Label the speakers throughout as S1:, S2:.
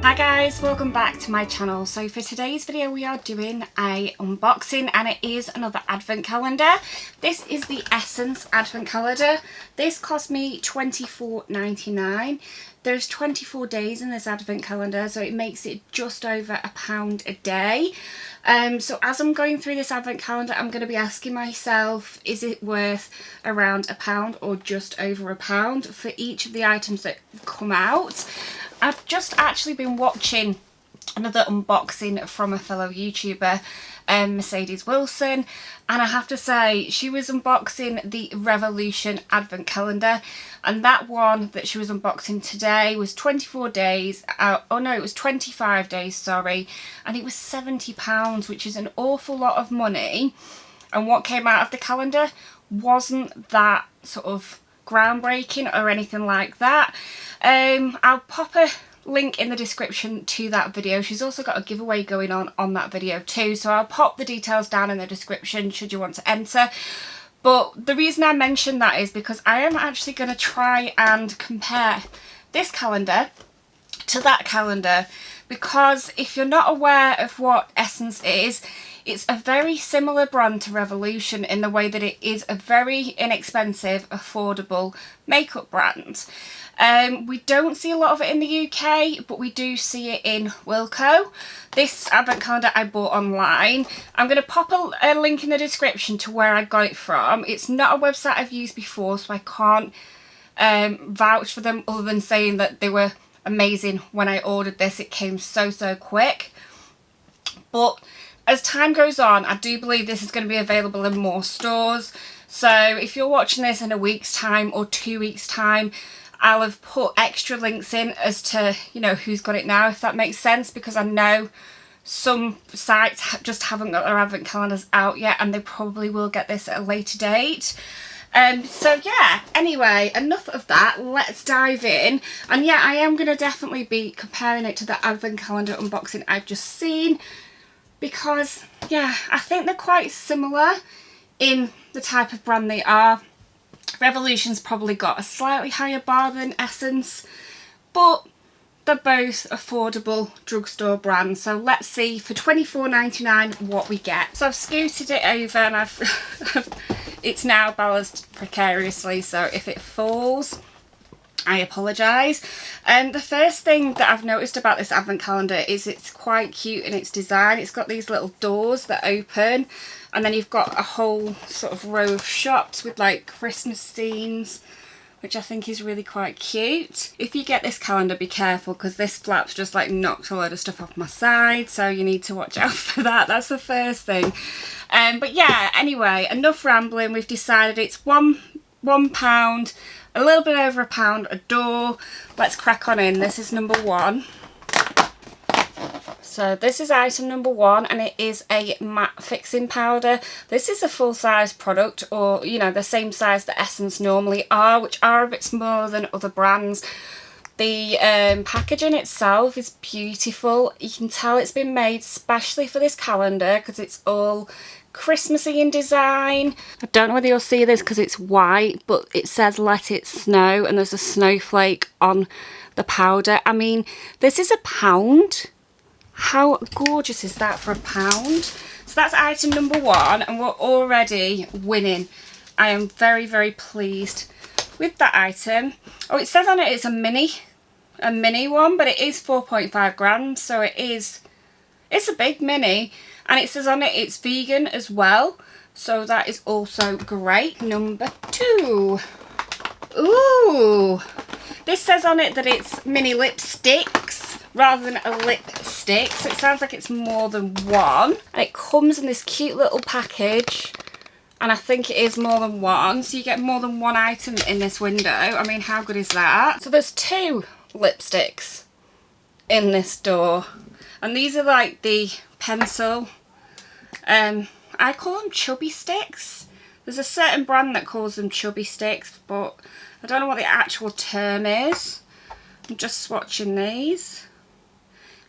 S1: Hi guys, welcome back to my channel. So for today's video we are doing a unboxing and it is another advent calendar. This is the Essence advent calendar. This cost me £24.99. There's 24 days in this advent calendar, so it makes it just over £1 a day. So as I'm going through this advent calendar, I'm going to be asking myself, is it worth around £1 or just over £1 for each of the items that come out? I've just actually been watching another unboxing from a fellow YouTuber, Mercedes Wilson, and I have to say she was unboxing the Revolution advent calendar, and that one that she was unboxing today was 24 days, oh no, it was 25 days, sorry, and it was £70, which is an awful lot of money. And what came out of the calendar wasn't that sort of groundbreaking or anything like that. I'll pop a link in the description to that video. She's also got a giveaway going on that video too, so I'll pop the details down in the description should you want to enter. But the reason I mention that is because I am actually going to try and compare this calendar to that calendar, because if you're not aware of what Essence is, it's a very similar brand to Revolution in the way that it is a very inexpensive, affordable makeup brand. We don't see a lot of it in the UK, but we do see it in Wilko. This advent calendar I bought online. I'm going to pop a link in the description to where I got it from. It's not a website I've used before, so I can't vouch for them other than saying that they were amazing when I ordered this. It came so quick. But as time goes on, I do believe this is going to be available in more stores. So if you're watching this in a week's time or 2 weeks' time, I'll have put extra links in as to, you know, who's got it now, if that makes sense, because I know some sites just haven't got their advent calendars out yet, and they probably will get this at a later date. So yeah, anyway, enough of that, let's dive in. And yeah, I am going to definitely be comparing it to the advent calendar unboxing I've just seen, because yeah, I think they're quite similar in the type of brand they are. Revolution's probably got a slightly higher bar than Essence, but they're both affordable drugstore brands. So let's see for £24.99 what we get. So I've scooted it over and it's now balanced precariously, so if it falls, I apologise. The first thing that I've noticed about this advent calendar is it's quite cute in its design. It's got these little doors that open, and then you've got a whole sort of row of shops with like Christmas scenes, which I think is really quite cute. If you get this calendar, be careful, because this flap's just like knocked a load of stuff off my side, so you need to watch out for that. That's the first thing. But yeah, anyway, enough rambling. We've decided it's £1, a little bit over £1 a door. Let's crack on in. This is number one. So this is item number one, and it is a matte fixing powder. This is a full-size product, or you know, the same size that Essence normally are, which are a bit smaller than other brands. The packaging itself is beautiful. You can tell it's been made specially for this calendar because it's all Christmassy in design. I don't know whether you'll see this because it's white, but it says "Let It Snow" and there's a snowflake on the powder. I mean, this is £1. How gorgeous is that for £1? So that's item number one, and we're already winning. I am very pleased with that item. Oh, it says on it it's a mini one, but it is 4.5 grams, so it's a big mini, and it says on it it's vegan as well, so that is also great. Number two. Ooh, this says on it that it's mini lipsticks rather than a lipstick, so it sounds like it's more than one, and it comes in this cute little package, and I think it is more than one, so you get more than one item in this window. I mean, how good is that? So there's two lipsticks in this door, and these are like the pencil, I call them chubby sticks. There's a certain brand that calls them chubby sticks, but I don't know what the actual term is. I'm just swatching these.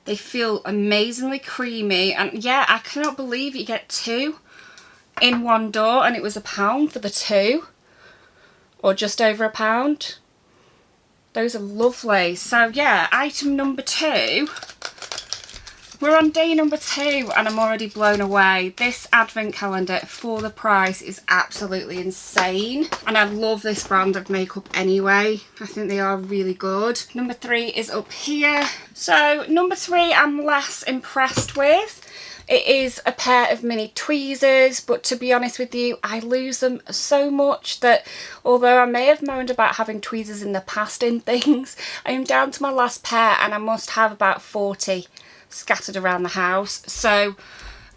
S1: They feel amazingly creamy, and yeah, I cannot believe you get two in one door, and it was £1 for the two, or just over £1. Those are lovely. So yeah, item number 2. We're on day number 2 and I'm already blown away. This advent calendar for the price is absolutely insane. And I love this brand of makeup anyway. I think they are really good. Number 3 is up here. So number 3 I'm less impressed with. It is a pair of mini tweezers, but to be honest with you, I lose them so much that although I may have moaned about having tweezers in the past in things, I am down to my last pair and I must have about 40 scattered around the house. So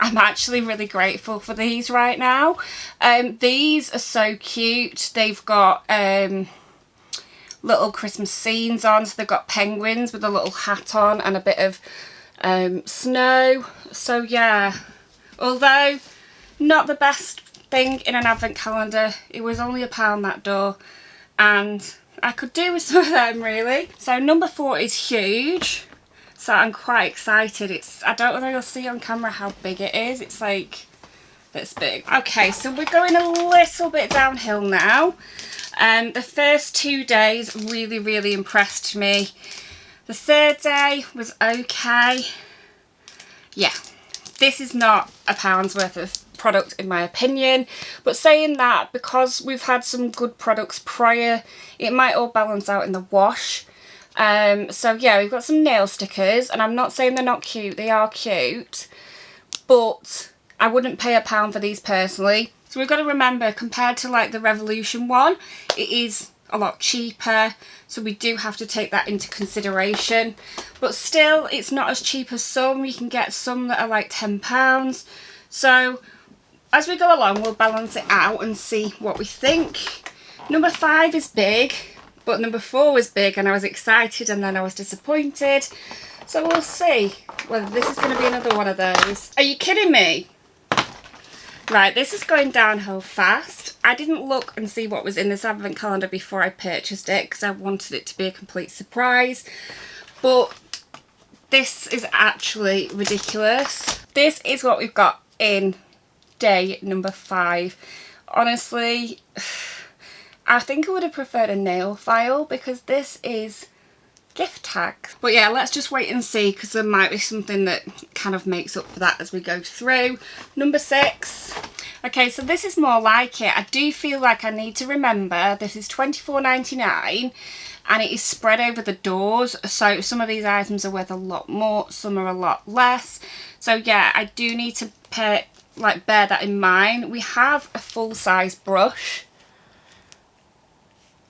S1: I'm actually really grateful for these right now. These are so cute. They've got little Christmas scenes on, so they've got penguins with a little hat on and a bit of snow. So yeah, although not the best thing in an advent calendar, it was only £1 that door and I could do with some of them really. So number 4 is huge, so I'm quite excited. I don't know if you'll see on camera how big it is. It's like this big. Okay, so we're going a little bit downhill now. The first 2 days really impressed me. The 3rd day was okay. Yeah, this is not £1's worth of product in my opinion, but saying that, because we've had some good products prior, it might all balance out in the wash. So yeah, we've got some nail stickers, and I'm not saying they're not cute, they are cute, but I wouldn't pay £1 for these personally. So we've got to remember, compared to like the Revolution one, it is a lot cheaper, so we do have to take that into consideration. But still, it's not as cheap as some. You can get some that are like £10. So as we go along, we'll balance it out and see what we think. Number 5 is big, but number 4 was big and I was excited and then I was disappointed. So we'll see whether this is going to be another one of those. Are you kidding me? Right, this is going downhill fast. I didn't look and see what was in this advent calendar before I purchased it because I wanted it to be a complete surprise. But this is actually ridiculous. This is what we've got in day number 5. Honestly, I think I would have preferred a nail file because this is gift tags. But yeah, let's just wait and see because there might be something that kind of makes up for that as we go through. Number 6. Okay, so this is more like it. I do feel like I need to remember this is £24.99 and it is spread over the doors, so some of these items are worth a lot more, some are a lot less. So yeah, I do need to bear that in mind. We have a full-size brush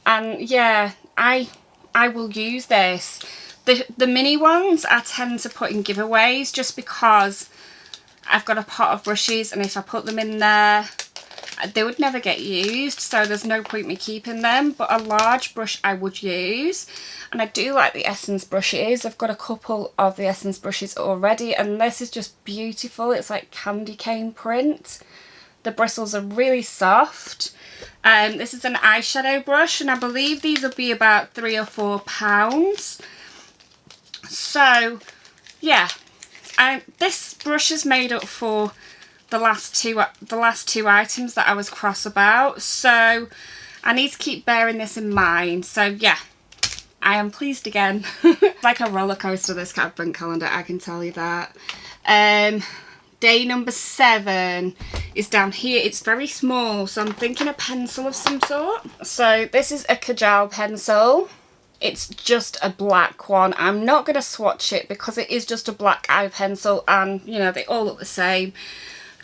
S1: and yeah, I will use this. The mini ones I tend to put in giveaways just because I've got a pot of brushes and if I put them in there they would never get used, so there's no point me keeping them. But a large brush I would use, and I do like the Essence brushes. I've got a couple of the Essence brushes already and this is just beautiful. It's like candy cane print. The bristles are really soft. This is an eyeshadow brush and I believe these will be about £3 or £4. So yeah, this brush is made up for the last two items that I was cross about, so I need to keep bearing this in mind. So yeah, I am pleased again. It's like a roller coaster, this advent calendar, I can tell you that. Day number 7 is down here. It's very small, so I'm thinking a pencil of some sort. So this is a Kajal pencil. It's just a black one. I'm not going to swatch it because it is just a black eye pencil and, you know, they all look the same.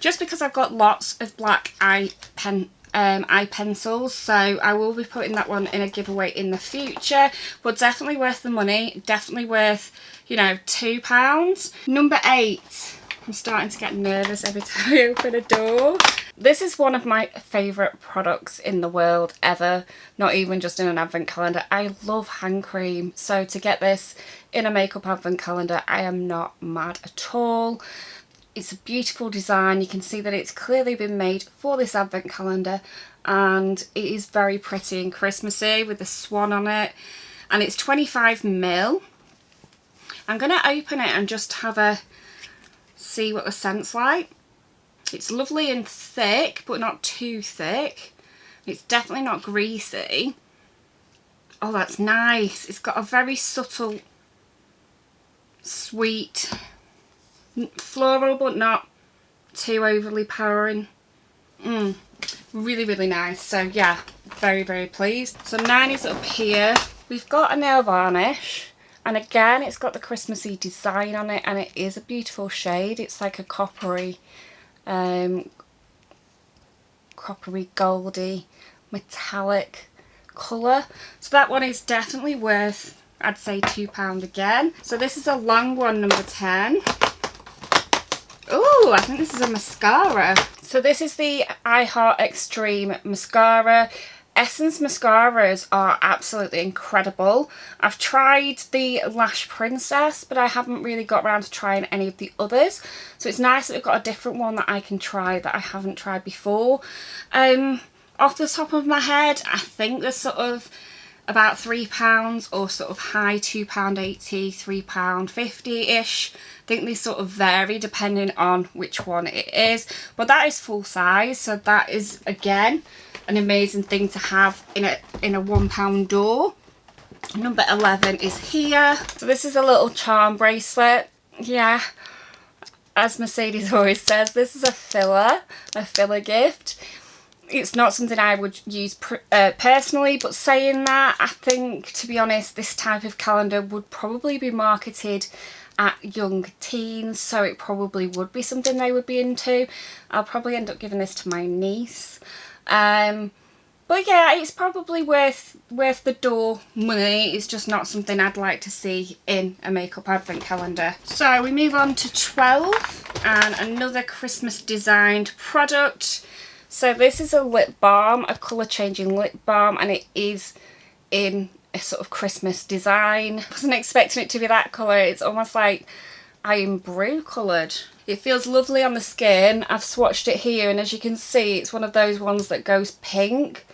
S1: Just because I've got lots of black eye pencils, so I will be putting that one in a giveaway in the future. But definitely worth the money. Definitely worth, you know, £2. Number 8. I'm starting to get nervous every time I open a door. This is one of my favourite products in the world ever, not even just in an advent calendar. I love hand cream, so to get this in a makeup advent calendar, I am not mad at all. It's a beautiful design. You can see that it's clearly been made for this advent calendar and it is very pretty and Christmassy with the swan on it, and it's 25ml. I'm going to open it and just have a see what the scent's like. It's lovely and thick, but not too thick. It's definitely not greasy. Oh, that's nice. It's got a very subtle, sweet, floral, but not too overly powering. Really, really nice. So yeah, very, very pleased. So 9 is up here. We've got a nail varnish, and again it's got the Christmassy design on it, and it is a beautiful shade. It's like a coppery goldy metallic colour. So that one is definitely worth, I'd say, £2 again. So this is a long one, number 10. Oh, I think this is a mascara. So this is the I Heart Extreme mascara. Essence mascaras are absolutely incredible. I've tried the Lash Princess, but I haven't really got around to trying any of the others. So it's nice that we've got a different one that I can try that I haven't tried before. Off the top of my head, I think they're sort of about £3 or sort of high £2.80, £3.50-ish. I think they sort of vary depending on which one it is. But that is full size, so that is, again, an amazing thing to have in a £1 door. Number 11 is here. So this is a little charm bracelet. Yeah, as Mercedes always says, this is a filler gift. It's not something I would use personally, but saying that, I think, to be honest, this type of calendar would probably be marketed at young teens, so it probably would be something they would be into. I'll probably end up giving this to my niece. But yeah, it's probably worth the door money. It's just not something I'd like to see in a makeup advent calendar. So we move on to 12, and another Christmas designed product. So this is a lip balm, a colour changing lip balm, and it is in a sort of Christmas design. I wasn't expecting it to be that colour. It's almost like iron brew coloured. It feels lovely on the skin. I've swatched it here, and as you can see, it's one of those ones that goes pink,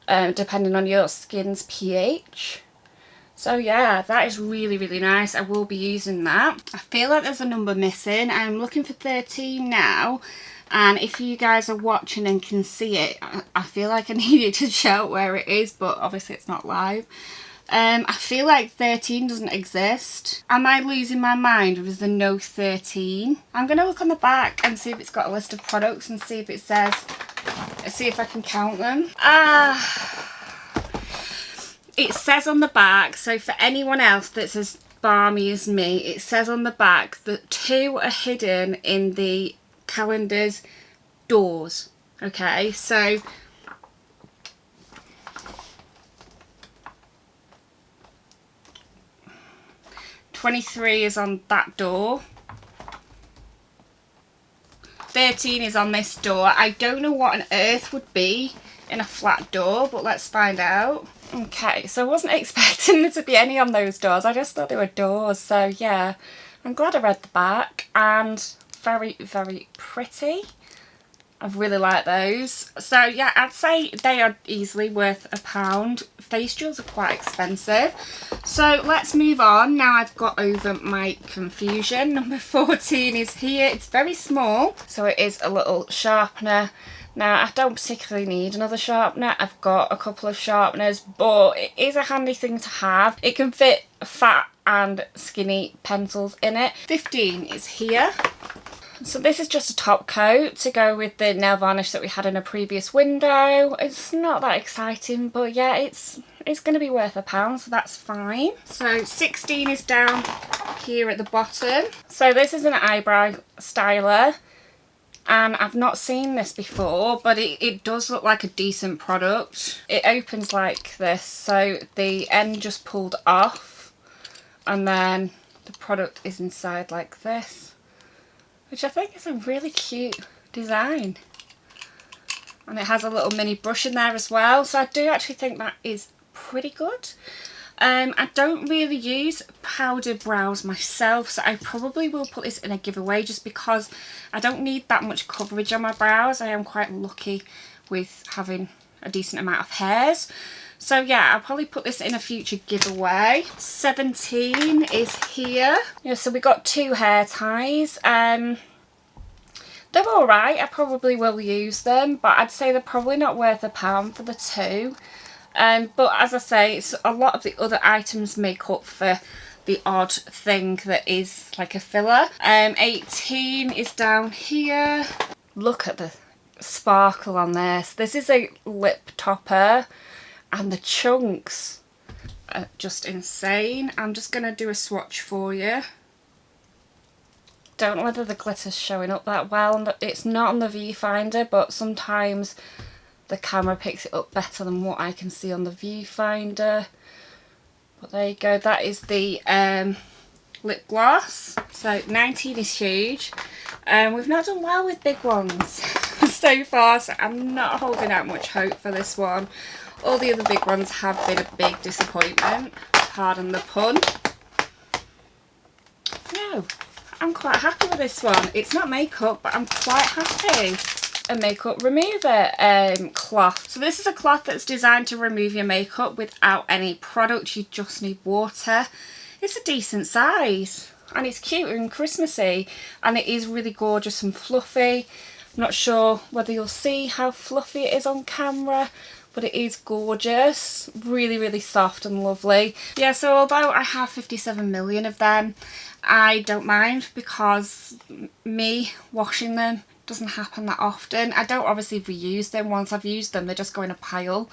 S1: depending on your skin's pH. So yeah, that is really, really nice. I will be using that. I feel like there's a number missing. I'm looking for 13 now. And if you guys are watching and can see it, I feel like I needed to shout where it is, but obviously it's not live. I feel like 13 doesn't exist. Am I losing my mind, or is there no 13? I'm going to look on the back and see if it's got a list of products and see if it says, see if I can count them. It says on the back, so for anyone else that's as balmy as me, it says on the back that 2 are hidden in the calendar's doors. Okay, so $23 is on that door. 13 is on this door. I don't know what on earth would be in a flat door, but let's find out. Okay, so I wasn't expecting there to be any on those doors. I just thought they were doors. So yeah, I'm glad I read the back, and very, very pretty. I really like those. So yeah, I'd say they are easily worth £1. Face jewels are quite expensive. So let's move on. Now I've got over my confusion. Number 14 is here. It's very small. So it is a little sharpener. Now I don't particularly need another sharpener. I've got a couple of sharpeners, but it is a handy thing to have. It can fit fat and skinny pencils in it. 15 is here. So this is just a top coat to go with the nail varnish that we had in a previous window. It's not that exciting, but yeah, it's going to be worth £1, so that's fine. So 16 is down here at the bottom. So this is an eyebrow styler, and I've not seen this before, but it does look like a decent product. It opens like this, so the end just pulled off, and then the product is inside like this, which I think is a really cute design. And it has a little mini brush in there as well, so I do actually think that is pretty good. I don't really use powdered brows myself, so I probably will put this in a giveaway just because I don't need that much coverage on my brows. I am quite lucky with having a decent amount of hairs. So yeah, I'll probably put this in a future giveaway. 17 is here. Yeah, so we got 2 hair ties. They're alright, I probably will use them, but I'd say they're probably not worth £1 for the 2. But as I say, it's a lot of the other items make up for the odd thing that is like a filler. 18 is down here. Look at the sparkle on this. This is a lip topper and the chunks are just insane. I'm just going to do a swatch for you. Don't know whether the glitter's showing up that well. It's not on the viewfinder, but sometimes the camera picks it up better than what I can see on the viewfinder. But there you go, that is the lip gloss. So 19 is huge. We've not done well with big ones so far, so I'm not holding out much hope for this one. All the other big ones have been a big disappointment, pardon the pun. No, I'm quite happy with this one. It's not makeup, but I'm quite happy. A makeup remover cloth. So this is a cloth that's designed to remove your makeup without any product. You just need water. It's a decent size and it's cute and Christmassy, and it is really gorgeous and fluffy. I'm not sure whether you'll see how fluffy it is on camera, but it is gorgeous. Really, really soft and lovely. Yeah, so although I have 57 million of them, I don't mind because me washing them doesn't happen that often. I don't obviously reuse them. Once I've used them, they just go in a pile.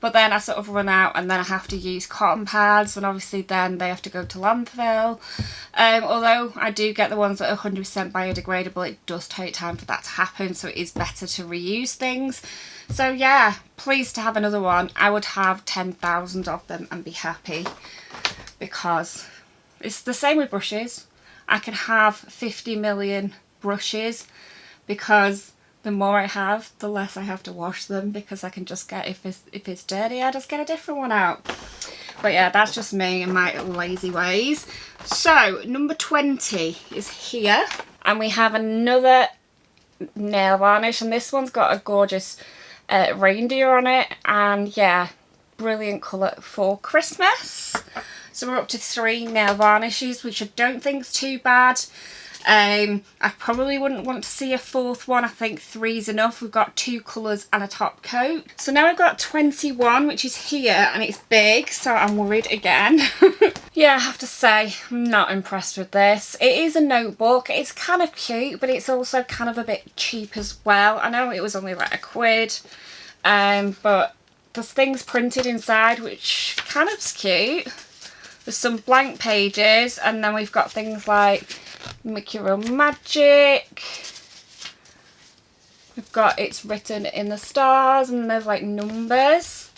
S1: But then I sort of run out and then I have to use cotton pads, and obviously then they have to go to landfill. Although I do get the ones that are 100% biodegradable, it does take time for that to happen, so it is better to reuse things. So yeah, pleased to have another one. I would have 10,000 of them and be happy, because it's the same with brushes. I can have 50 million brushes because the more I have, the less I have to wash them, because I can just get, if it's dirty, I just get a different one out. But yeah, that's just me and my lazy ways. So number 20 is here, and we have another nail varnish, and this one's got a gorgeous reindeer on it, and yeah, brilliant colour for Christmas. So we're up to 3 nail varnishes, which I don't think is too bad. I probably wouldn't want to see a 4th one. I think 3 is enough. We've got 2 colours and a top coat. So now we've got 21, which is here, and it's big, so I'm worried again. Yeah, I have to say, I'm not impressed with this. It is a notebook. It's kind of cute, but it's also kind of a bit cheap as well. I know it was only like £1, but there's things printed inside, which kind of's cute. There's some blank pages, and then we've got things like Make Your Own Magic. We've got it's written in the stars, and there's like numbers.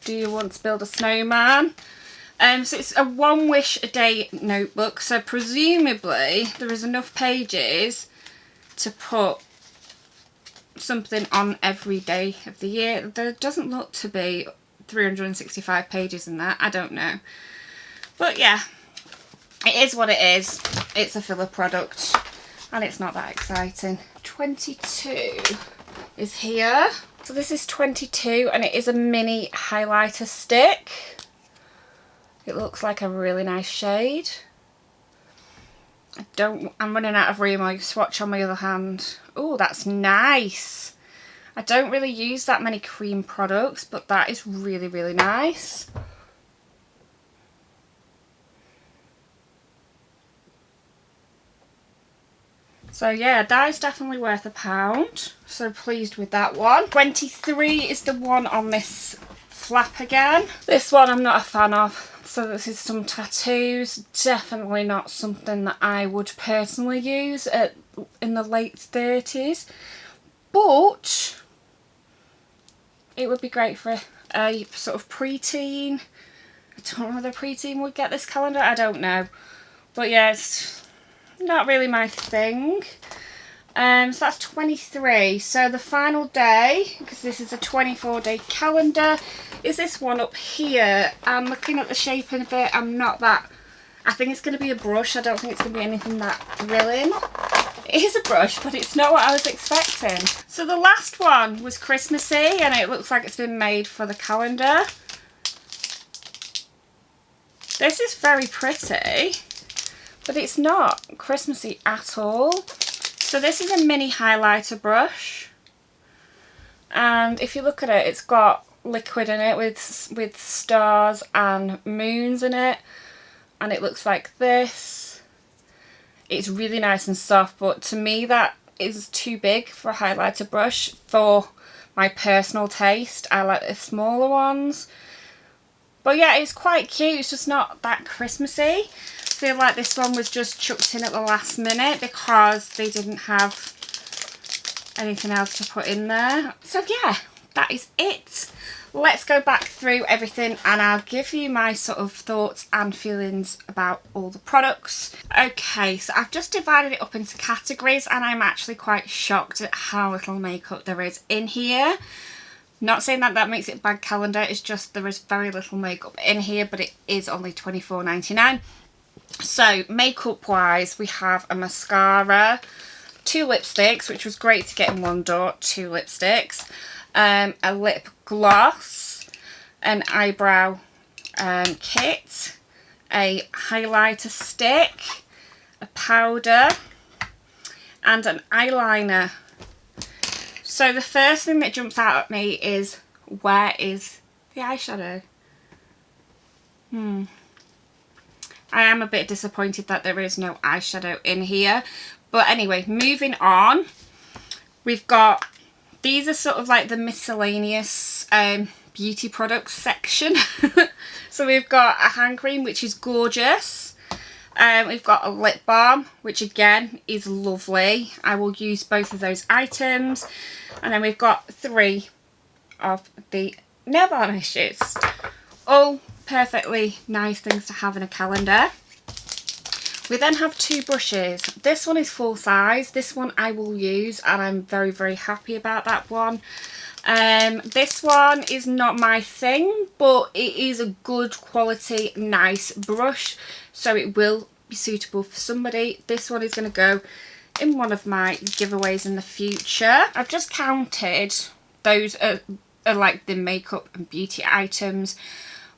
S1: Do you want to build a snowman? So it's a 1 wish a day notebook, so presumably there is enough pages to put something on every day of the year. There doesn't look to be 365 pages in that. I don't know, but yeah, it is what it is. It's a filler product and it's not that exciting. 22 is here. So this is 22, and it is a mini highlighter stick. It looks like a really nice shade. I'm running out of room. I'll swatch on my other hand. Oh, that's nice. I don't really use that many cream products, but that is really, really nice. So yeah, that is definitely worth £1. So pleased with that one. 23 is the one on this flap again. This one I'm not a fan of. So this is some tattoos. Definitely not something that I would personally use in the late 30s. But it would be great for a sort of preteen. I don't know whether a preteen would get this calendar. I don't know. But yeah, it's not really my thing. So that's 23. So the final day, because this is a 24-day calendar, is this one up here. I'm looking at the shape of it. I'm not that... I think it's going to be a brush. I don't think it's going to be anything that thrilling. It is a brush, but it's not what I was expecting. So the last one was Christmassy, and it looks like it's been made for the calendar. This is very pretty, but it's not Christmassy at all. So this is a mini highlighter brush, and if you look at it, it's got liquid in it with stars and moons in it, and it looks like this. It's really nice and soft, but to me that is too big for a highlighter brush for my personal taste. I like the smaller ones. But yeah, it's quite cute. It's just not that Christmassy. I feel like this one was just chucked in at the last minute because they didn't have anything else to put in there. So yeah, that is it. Let's go back through everything and I'll give you my sort of thoughts and feelings about all the products. Okay, so I've just divided it up into categories and I'm actually quite shocked at how little makeup there is in here. Not saying that that makes it a bad calendar, it's just there is very little makeup in here, but it is only £24.99. So makeup wise, we have a mascara, 2 lipsticks, which was great to get in one door, 2 lipsticks, a lip gloss, an eyebrow kit, a highlighter stick, a powder, and an eyeliner. So the first thing that jumps out at me is, where is the eyeshadow? I am a bit disappointed that there is no eyeshadow in here. But anyway, moving on, we've got, these are sort of like the miscellaneous beauty products section. So we've got a hand cream, which is gorgeous. We've got a lip balm, which again is lovely. I will use both of those items. And then we've got 3 of the nail varnishes. All perfectly nice things to have in a calendar. We then have 2 brushes. This one is full size. This one I will use and I'm very, very happy about that one. This one is not my thing, but it is a good quality, nice brush. So it will be suitable for somebody. This one is going to go in one of my giveaways in the future. I've just counted those are like the makeup and beauty items.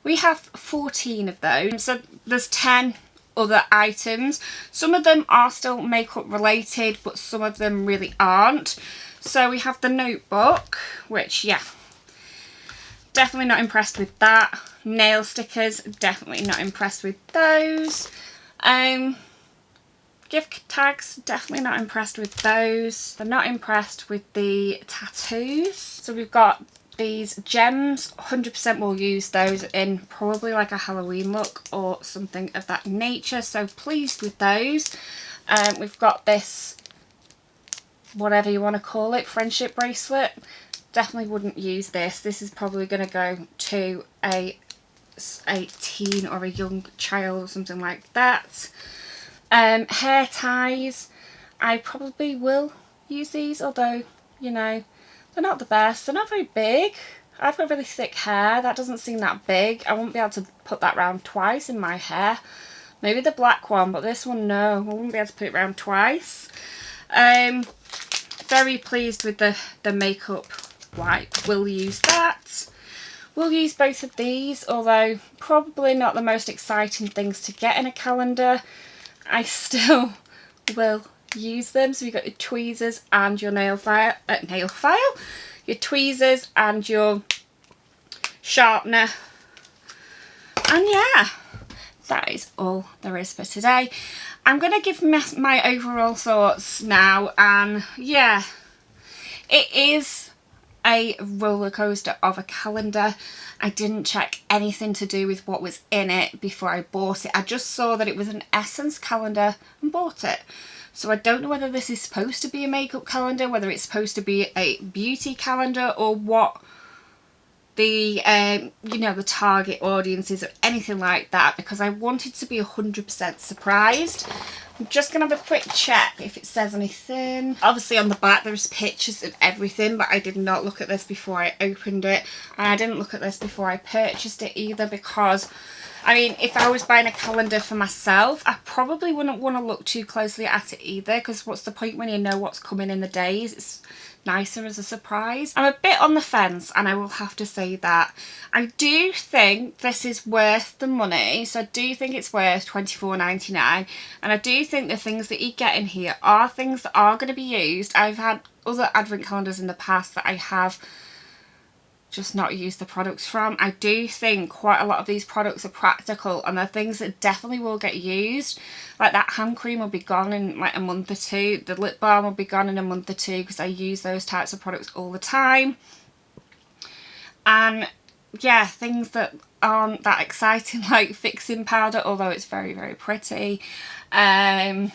S1: We have 14 of those. So there's 10 other items. Some of them are still makeup related, but some of them really aren't. So we have the notebook, which yeah, definitely not impressed with that. Nail stickers, definitely not impressed with those. Gift tags, definitely not impressed with those. I'm not impressed with the tattoos. So we've got these gems, 100% will use those in probably like a Halloween look or something of that nature. So pleased with those. We've got this, whatever you want to call it, friendship bracelet. Definitely wouldn't use this. This is probably going to go to a teen or a young child or something like that. Hair ties, I probably will use these, although, you know, they're not the best. They're not very big. I've got really thick hair. That doesn't seem that big. I won't be able to put that round twice in my hair. Maybe the black one, but this one, no. I won't be able to put it round twice. Very pleased with the makeup wipe. We'll use that. We'll use both of these, although probably not the most exciting things to get in a calendar. I still will use them. So you've got your tweezers and your nail file, your tweezers and your sharpener. And yeah, that is all there is for today. I'm going to give my overall thoughts now, and yeah, it is a roller coaster of a calendar. I didn't check anything to do with what was in it before I bought it. I just saw that it was an Essence calendar and bought it. So I don't know whether this is supposed to be a makeup calendar, whether it's supposed to be a beauty calendar, or what the you know, the target audience is or anything like that, because I wanted to be 100% surprised. I'm just going to have a quick check if it says anything. Obviously on the back there's pictures of everything, but I did not look at this before I opened it. And I didn't look at this before I purchased it either, because, I mean, if I was buying a calendar for myself, I probably wouldn't want to look too closely at it either, because what's the point when you know what's coming in the days? It's nicer as a surprise. I'm a bit on the fence, and I will have to say that. I do think this is worth the money, so I do think it's worth £24.99, and I do think the things that you get in here are things that are going to be used. I've had other advent calendars in the past that I have just not used the products from. I do think quite a lot of these products are practical, and they're things that definitely will get used. Like that hand cream will be gone in like a month or two. The lip balm will be gone in a month or two because I use those types of products all the time. And yeah, things that aren't that exciting, like fixing powder, although it's very, very pretty. Brow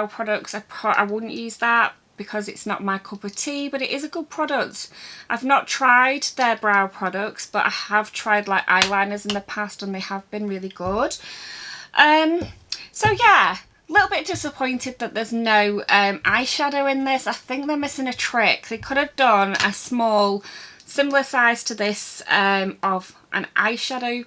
S1: products, I wouldn't use that because it's not my cup of tea, but it is a good product. I've not tried their brow products, but I have tried like eyeliners in the past, and they have been really good. So yeah, a little bit disappointed that there's no eyeshadow in this. I think they're missing a trick. They could have done a small, similar size to this of an eyeshadow,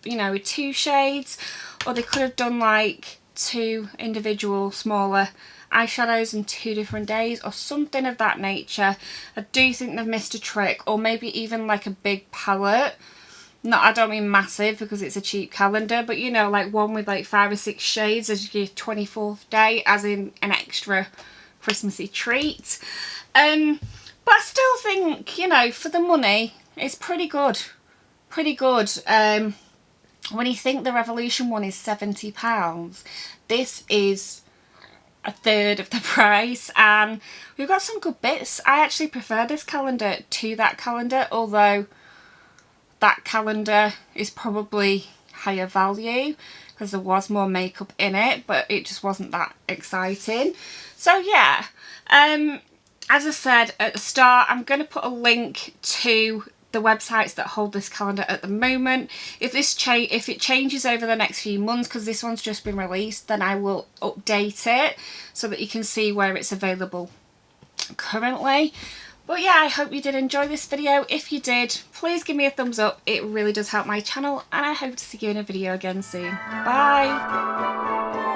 S1: you know, with 2 shades, or they could have done like 2 individual smaller eyeshadows in 2 different days or something of that nature. I do think they've missed a trick, or maybe even like a big palette. Not, I don't mean massive because it's a cheap calendar, but you know, like one with like 5 or 6 shades as your 24th day, as in an extra Christmassy treat. But I still think, you know, for the money, it's pretty good. Pretty good. When you think the Revolution one is £70, this is a third of the price, and we've got some good bits. I actually prefer this calendar to that calendar, although that calendar is probably higher value because there was more makeup in it, but it just wasn't that exciting. So yeah, as I said at the start, I'm going to put a link to the websites that hold this calendar at the moment. If it changes over the next few months, because this one's just been released, then I will update it so that you can see where it's available currently. But yeah, I hope you did enjoy this video. If you did, please give me a thumbs up. It really does help my channel, and I hope to see you in a video again soon. Bye!